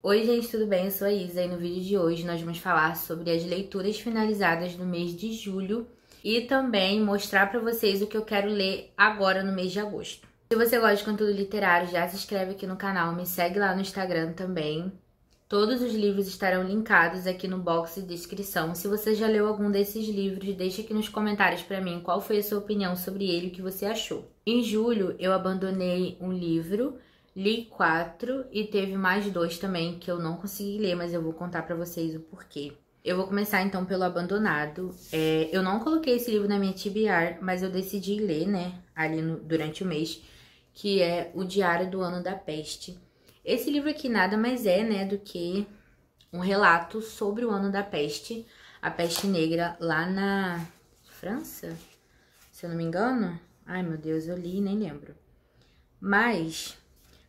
Oi gente, tudo bem? Eu sou a Isa e no vídeo de hoje nós vamos falar sobre as leituras finalizadas no mês de julho e também mostrar pra vocês o que eu quero ler agora no mês de agosto. Se você gosta de conteúdo literário, já se inscreve aqui no canal, me segue lá no Instagram também. Todos os livros estarão linkados aqui no box de descrição. Se você já leu algum desses livros, deixa aqui nos comentários pra mim qual foi a sua opinião sobre ele e o que você achou. Em julho eu abandonei um livro, li 4 e teve mais 2 também que eu não consegui ler, mas eu vou contar pra vocês o porquê. Eu vou começar então pelo Abandonado. Eu não coloquei esse livro na minha TBR, mas eu decidi ler, né, ali durante o mês, que é O Diário do Ano da Peste. Esse livro aqui nada mais é, né, do que um relato sobre o ano da peste, a peste negra lá na França, se eu não me engano. Ai, meu Deus, eu li e nem lembro. Mas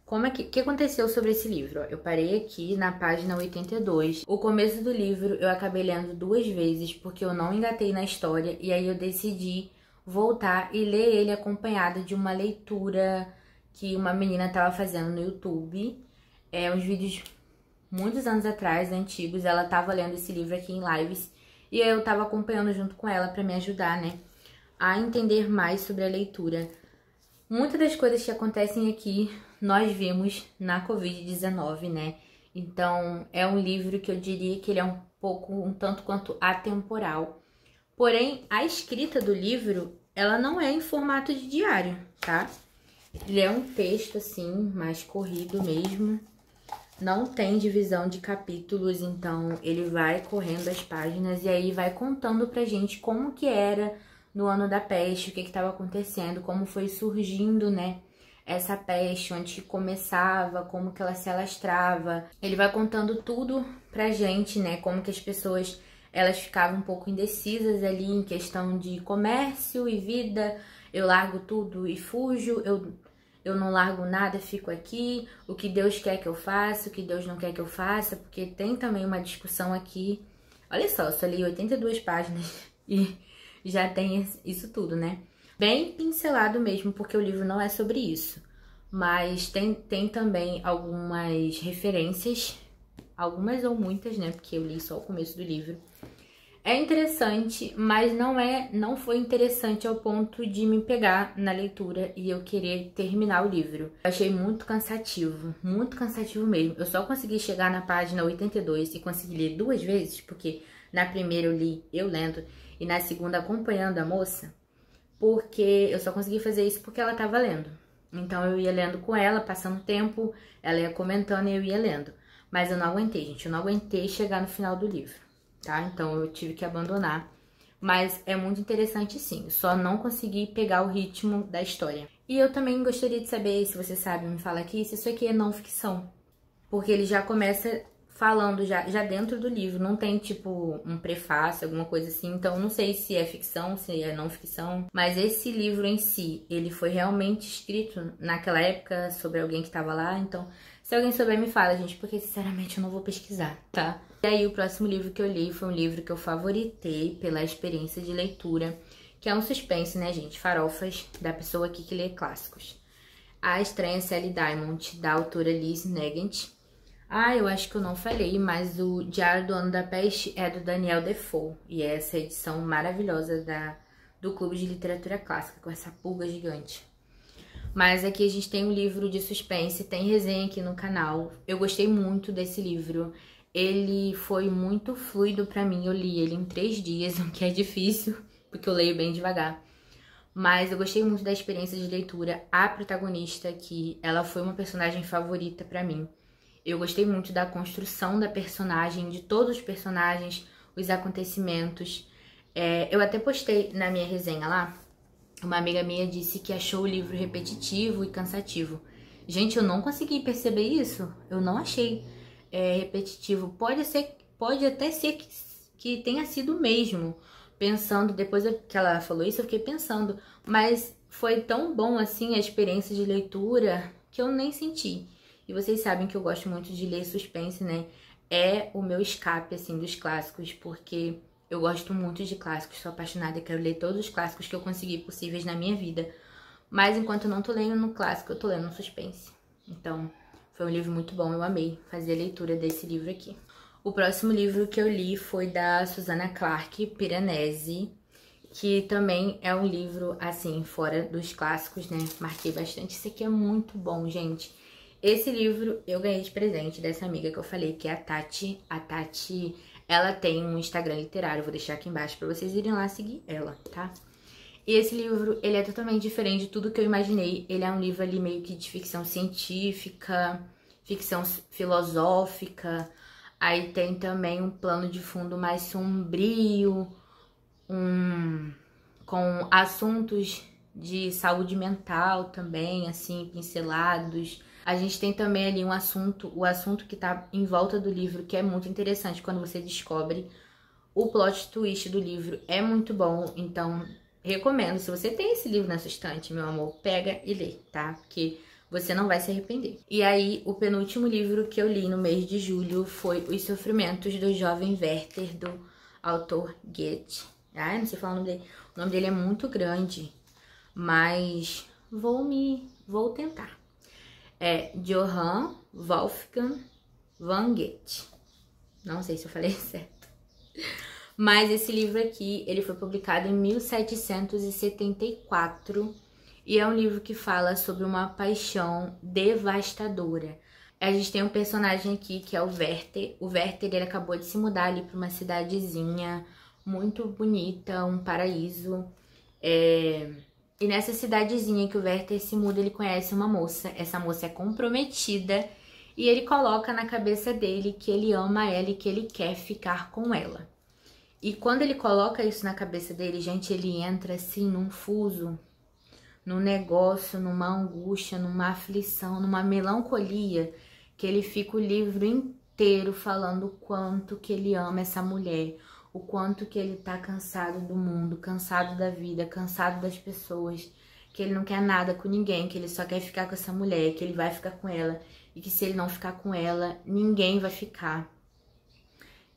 como é que aconteceu sobre esse livro? Eu parei aqui na página 82. O começo do livro eu acabei lendo 2 vezes porque eu não engatei na história e aí eu decidi voltar e ler ele acompanhado de uma leitura que uma menina estava fazendo no YouTube. Uns vídeos muitos anos atrás, antigos, ela estava lendo esse livro aqui em lives e eu estava acompanhando junto com ela para me ajudar, né, a entender mais sobre a leitura. Muitas das coisas que acontecem aqui nós vimos na Covid-19, né? Então, é um livro que eu diria que ele é um tanto quanto atemporal. Porém, a escrita do livro, ela não é em formato de diário, tá? Ele é um texto, assim, mais corrido mesmo. Não tem divisão de capítulos, então ele vai correndo as páginas e aí vai contando pra gente como que era no ano da peste, o que estava acontecendo, como foi surgindo, né, essa peste, onde começava, como que ela se alastrava. Ele vai contando tudo pra gente, né, como que as pessoas, elas ficavam um pouco indecisas ali em questão de comércio e vida. Eu largo tudo e fujo, eu não largo nada, fico aqui, o que Deus quer que eu faça, o que Deus não quer que eu faça, porque tem também uma discussão aqui. Olha só, eu só li 82 páginas e já tem isso tudo, né? Bem pincelado mesmo, porque o livro não é sobre isso. Mas tem também algumas referências, algumas ou muitas, né? Porque eu li só o começo do livro. É interessante, mas não foi interessante ao ponto de me pegar na leitura e eu querer terminar o livro. Eu achei muito cansativo mesmo. Eu só consegui chegar na página 82 e consegui ler 2 vezes, porque na primeira eu li eu lendo e na segunda acompanhando a moça, porque eu só consegui fazer isso porque ela tava lendo. Então eu ia lendo com ela, passando tempo, ela ia comentando e eu ia lendo. Mas eu não aguentei, gente, eu não aguentei chegar no final do livro, tá? Então eu tive que abandonar. Mas é muito interessante sim, só não consegui pegar o ritmo da história. E eu também gostaria de saber, se você sabe, me fala aqui, se isso aqui é não ficção. Porque ele já começa falando já dentro do livro, não tem tipo um prefácio, alguma coisa assim, então não sei se é ficção, se é não ficção, mas esse livro em si, ele foi realmente escrito naquela época sobre alguém que tava lá, então se alguém souber me fala, gente, porque sinceramente eu não vou pesquisar, tá? E aí o próximo livro que eu li foi um livro que eu favoritei pela experiência de leitura, que é um suspense, né, gente, farofas da pessoa aqui que lê clássicos. A Estranha Sally Diamond, da autora Liz Nugent. Eu acho que eu não falei, mas o Diário do Ano da Peste é do Daniel Defoe. E é essa edição maravilhosa do Clube de Literatura Clássica, com essa pulga gigante. Mas aqui a gente tem um livro de suspense, tem resenha aqui no canal. Eu gostei muito desse livro. Ele foi muito fluido pra mim, eu li ele em 3 dias, o que é difícil, porque eu leio bem devagar. Mas eu gostei muito da experiência de leitura. A protagonista, que ela foi uma personagem favorita pra mim. Eu gostei muito da construção da personagem, de todos os personagens, os acontecimentos. Eu até postei na minha resenha lá, uma amiga minha disse que achou o livro repetitivo e cansativo. Gente, eu não consegui perceber isso, eu não achei repetitivo. Pode até ser que tenha sido mesmo. Pensando, depois que ela falou isso, eu fiquei pensando, mas foi tão bom assim a experiência de leitura que eu nem senti. E vocês sabem que eu gosto muito de ler suspense, né? É o meu escape, assim, dos clássicos, porque eu gosto muito de clássicos, sou apaixonada, quero ler todos os clássicos que eu conseguir possíveis na minha vida. Mas enquanto eu não tô lendo no clássico, eu tô lendo no suspense. Então, Foi um livro muito bom, eu amei fazer a leitura desse livro aqui. O próximo livro que eu li foi da Susanna Clarke, Piranesi, que também é um livro, assim, fora dos clássicos, né? Marquei bastante. Esse aqui é muito bom, gente. Esse livro eu ganhei de presente dessa amiga que eu falei, que é a Tati. A Tati, ela tem um Instagram literário, vou deixar aqui embaixo pra vocês irem lá seguir ela, tá? E esse livro, ele é totalmente diferente de tudo que eu imaginei. Ele é um livro ali meio que de ficção científica, ficção filosófica. Aí tem também um plano de fundo mais sombrio, com assuntos de saúde mental também, assim, pincelados. A gente tem também ali o assunto que tá em volta do livro, que é muito interessante quando você descobre. O plot twist do livro é muito bom, então recomendo. Se você tem esse livro na sua estante, meu amor, pega e lê, tá? Porque você não vai se arrepender. E aí, o penúltimo livro que eu li no mês de julho foi Os Sofrimentos do Jovem Werther, do autor Goethe. Ah, não sei falar o nome dele. O nome dele é muito grande, mas vou tentar. É Johann Wolfgang von Goethe. Não sei se eu falei certo. Mas esse livro aqui, ele foi publicado em 1774 e é um livro que fala sobre uma paixão devastadora. A gente tem um personagem aqui que é o Werther. O Werther, ele acabou de se mudar ali para uma cidadezinha muito bonita, um paraíso. E nessa cidadezinha que o Werther se muda, ele conhece uma moça. Essa moça é comprometida e ele coloca na cabeça dele que ele ama ela e que ele quer ficar com ela. E quando ele coloca isso na cabeça dele, gente, ele entra assim num fuso, num negócio, numa angústia, numa aflição, numa melancolia, que ele fica o livro inteiro falando o quanto que ele ama essa mulher, o quanto que ele tá cansado do mundo, cansado da vida, cansado das pessoas, que ele não quer nada com ninguém, que ele só quer ficar com essa mulher, que ele vai ficar com ela e que se ele não ficar com ela, ninguém vai ficar.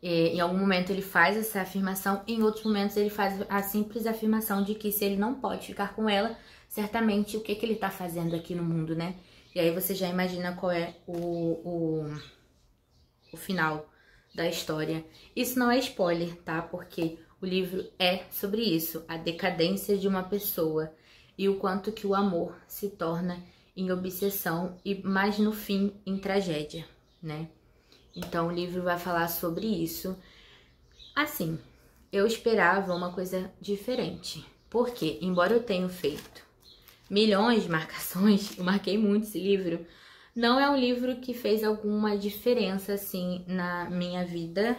Em algum momento ele faz essa afirmação, em outros momentos ele faz a simples afirmação de que se ele não pode ficar com ela, certamente o que ele tá fazendo aqui no mundo, né? E aí você já imagina qual é o final da história. Isso não é spoiler, tá? Porque o livro é sobre isso, a decadência de uma pessoa e o quanto que o amor se torna em obsessão e mais no fim em tragédia, né? Então, o livro vai falar sobre isso. Assim, eu esperava uma coisa diferente. Porque, embora eu tenha feito milhões de marcações, eu marquei muito esse livro, não é um livro que fez alguma diferença, assim, na minha vida.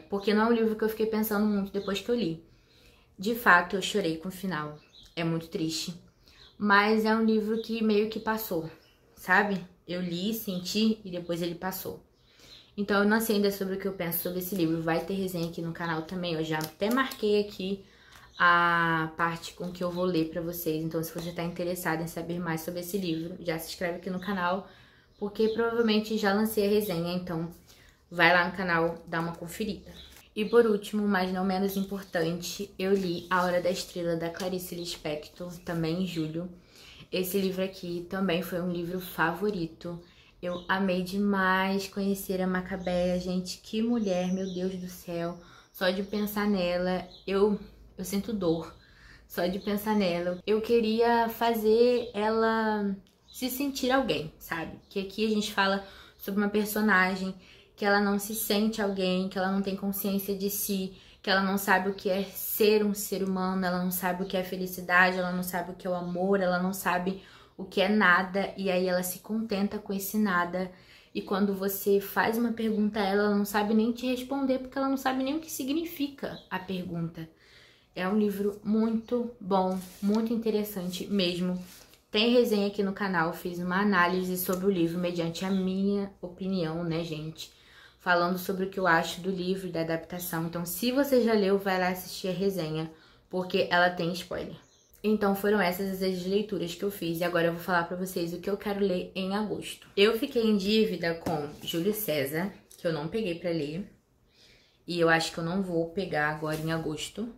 Porque não é um livro que eu fiquei pensando muito depois que eu li. De fato, eu chorei com o final. É muito triste. Mas é um livro que meio que passou, sabe? Eu li, senti e depois ele passou. Então eu não sei ainda sobre o que eu penso sobre esse livro. Vai ter resenha aqui no canal também. Eu já até marquei aqui a parte com que eu vou ler pra vocês. Então se você tá interessado em saber mais sobre esse livro, já se inscreve aqui no canal, porque provavelmente já lancei a resenha. Então vai lá no canal, dá uma conferida. E por último, mas não menos importante, eu li A Hora da Estrela, da Clarice Lispector, também em julho. Esse livro aqui também foi um livro favorito. Eu amei demais conhecer a Macabeia, gente. Que mulher, meu Deus do céu. Só de pensar nela, eu sinto dor. Só de pensar nela. Eu queria fazer ela se sentir alguém, sabe? Que aqui a gente fala sobre uma personagem que ela não se sente alguém, que ela não tem consciência de si, que ela não sabe o que é ser um ser humano, ela não sabe o que é felicidade, ela não sabe o que é o amor, ela não sabe o que é nada, e aí ela se contenta com esse nada. E quando você faz uma pergunta a ela, ela não sabe nem te responder, porque ela não sabe nem o que significa a pergunta. É um livro muito bom, muito interessante mesmo. Tem resenha aqui no canal, fiz uma análise sobre o livro mediante a minha opinião, né, gente? Falando sobre o que eu acho do livro e da adaptação. Então, se você já leu, vai lá assistir a resenha, porque ela tem spoiler. Então, foram essas as leituras que eu fiz. E agora eu vou falar pra vocês o que eu quero ler em agosto. Eu fiquei em dívida com Júlio César, que eu não peguei pra ler. E eu acho que eu não vou pegar agora em agosto.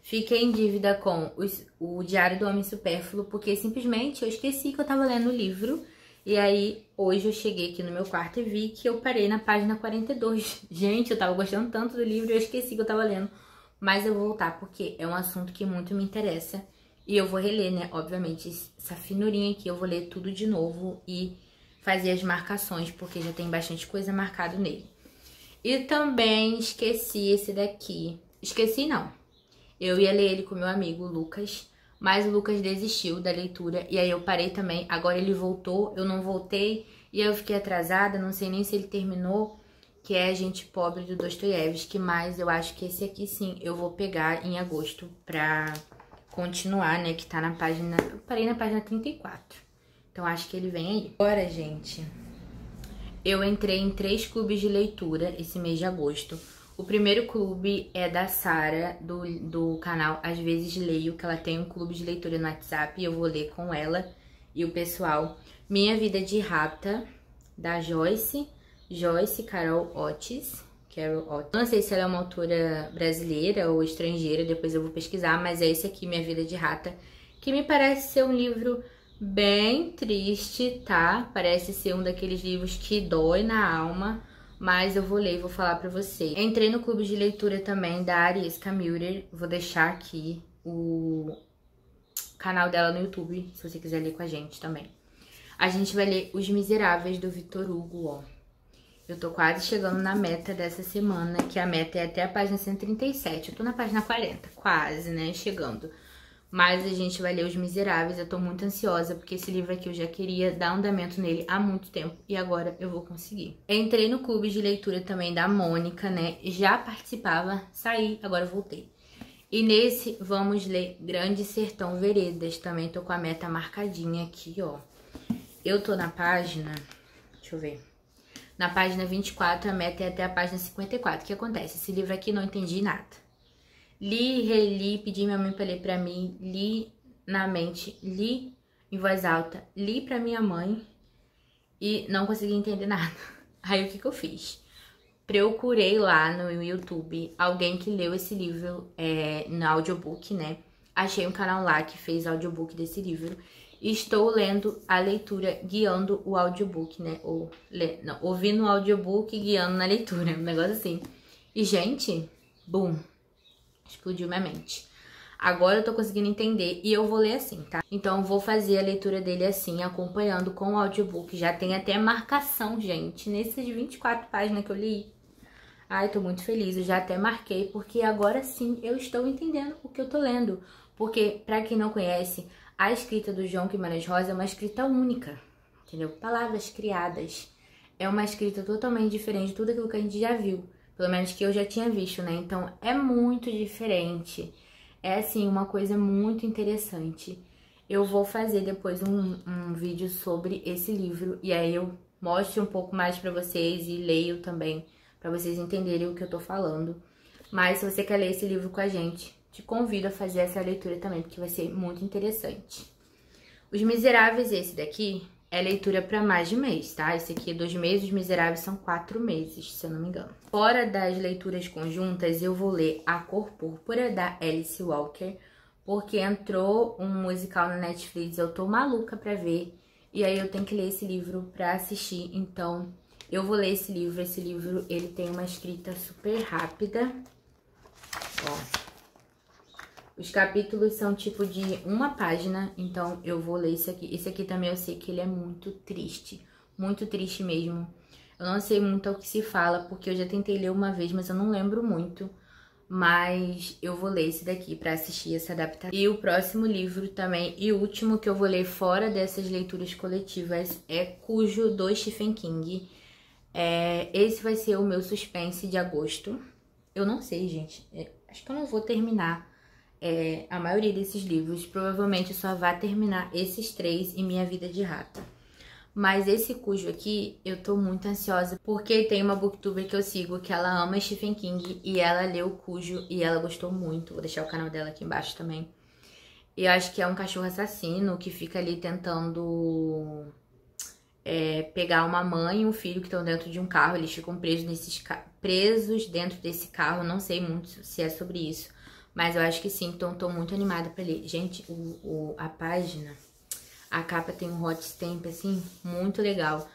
Fiquei em dívida com o Diário do Homem Supérfluo, porque simplesmente eu esqueci que eu tava lendo o livro. E aí, hoje eu cheguei aqui no meu quarto e vi que eu parei na página 42. Gente, eu tava gostando tanto do livro e eu esqueci que eu tava lendo. Mas eu vou voltar porque é um assunto que muito me interessa. E eu vou reler, né? Obviamente, essa finurinha aqui eu vou ler tudo de novo e fazer as marcações, porque já tem bastante coisa marcada nele. E também esqueci esse daqui. Esqueci não. Eu ia ler ele com meu amigo Lucas, mas o Lucas desistiu da leitura e aí eu parei também. Agora ele voltou, eu não voltei e eu fiquei atrasada, não sei nem se ele terminou, que é A Gente Pobre do Dostoiévski, mas eu acho que esse aqui sim eu vou pegar em agosto pra continuar, né, que tá na página... Eu parei na página 34, então acho que ele vem aí. Agora, gente, eu entrei em 3 clubes de leitura esse mês de agosto. O primeiro clube é da Sara, do canal Às Vezes Leio, que ela tem um clube de leitura no WhatsApp e eu vou ler com ela e o pessoal. Minha Vida de Rata, da Joyce Carol Otis. Não sei se ela é uma autora brasileira ou estrangeira, depois eu vou pesquisar, mas é esse aqui, Minha Vida de Rata, que me parece ser um livro bem triste, tá? Parece ser um daqueles livros que dói na alma, mas eu vou ler e vou falar pra você. Entrei no clube de leitura também da Arieska Müller, vou deixar aqui o canal dela no YouTube, se você quiser ler com a gente também. A gente vai ler Os Miseráveis, do Victor Hugo, ó. Eu tô quase chegando na meta dessa semana, que a meta é até a página 137. Eu tô na página 40, quase, né, chegando. Mas a gente vai ler Os Miseráveis, eu tô muito ansiosa, porque esse livro aqui eu já queria dar andamento nele há muito tempo, e agora eu vou conseguir. Entrei no clube de leitura também da Mônica, né, já participava, saí, agora voltei. E nesse vamos ler Grande Sertão Veredas, também tô com a meta marcadinha aqui, ó. Eu tô na página, deixa eu ver, na página 24, a meta é até a página 54. O que acontece? Esse livro aqui não entendi nada. Li, reli, pedi minha mãe pra ler pra mim, li na mente, li em voz alta, li pra minha mãe e não consegui entender nada. Aí o que eu fiz? Procurei lá no YouTube alguém que leu esse livro no audiobook, né? Achei um canal lá que fez audiobook desse livro. E estou lendo a leitura, guiando o audiobook, né? Ouvindo o audiobook e guiando na leitura, um negócio assim. E, gente, bum! Explodiu minha mente. Agora eu tô conseguindo entender e eu vou ler assim, tá? Então eu vou fazer a leitura dele assim, acompanhando com o audiobook. Já tem até marcação, gente, nessas 24 páginas que eu li. Ai, tô muito feliz, eu já até marquei, porque agora sim eu estou entendendo o que eu tô lendo. Porque, pra quem não conhece, a escrita do João Guimarães Rosa é uma escrita única, entendeu? Palavras criadas. É uma escrita totalmente diferente de tudo aquilo que a gente já viu. Pelo menos que eu já tinha visto, né? Então, é muito diferente. É, assim, uma coisa muito interessante. Eu vou fazer depois um vídeo sobre esse livro. E aí eu mostro um pouco mais pra vocês e leio também, pra vocês entenderem o que eu tô falando. Mas se você quer ler esse livro com a gente, te convido a fazer essa leitura também, porque vai ser muito interessante. Os Miseráveis, esse daqui, é leitura para mais de mês, tá? Esse aqui é 2 meses, Os Miseráveis são 4 meses, se eu não me engano. Fora das leituras conjuntas, eu vou ler A Cor Púrpura, da Alice Walker, porque entrou um musical na Netflix, eu tô maluca pra ver, e aí eu tenho que ler esse livro pra assistir, então eu vou ler esse livro. Esse livro, ele tem uma escrita super rápida, ó. Os capítulos são tipo de 1 página, então eu vou ler esse aqui. Esse aqui também eu sei que ele é muito triste mesmo. Eu não sei muito ao que se fala, porque eu já tentei ler uma vez, mas eu não lembro muito. Mas eu vou ler esse daqui pra assistir essa adaptação. E o próximo livro também, e o último que eu vou ler fora dessas leituras coletivas, é Cujo, do Stephen King. Esse vai ser o meu suspense de agosto. Eu não sei, gente. Acho que eu não vou terminar a maioria desses livros. Provavelmente eu só vá terminar esses 3 e Minha Vida de Rata. Mas esse Cujo aqui, eu tô muito ansiosa, porque tem uma booktuber que eu sigo que ela ama Stephen King e ela leu o Cujo e ela gostou muito. Vou deixar o canal dela aqui embaixo também. E eu acho que é um cachorro assassino que fica ali tentando pegar uma mãe e um filho que estão dentro de um carro. Eles ficam presos dentro desse carro. Não sei muito se é sobre isso, mas eu acho que sim, então tô muito animada pra ler. Gente, a página A capa tem um hot stamp, assim, muito legal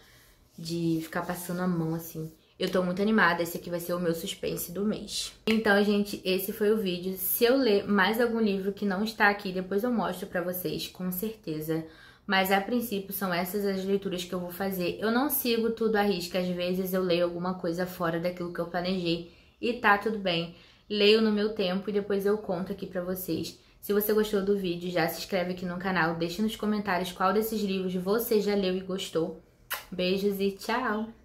de ficar passando a mão, assim. Eu tô muito animada, esse aqui vai ser o meu suspense do mês. Então, gente, esse foi o vídeo. Se eu ler mais algum livro que não está aqui, depois eu mostro pra vocês, com certeza. Mas, a princípio, são essas as leituras que eu vou fazer. Eu não sigo tudo à risca, às vezes eu leio alguma coisa fora daquilo que eu planejei e tá tudo bem. Leio no meu tempo e depois eu conto aqui pra vocês. Se você gostou do vídeo, já se inscreve aqui no canal, deixa nos comentários qual desses livros você já leu e gostou. Beijos e tchau!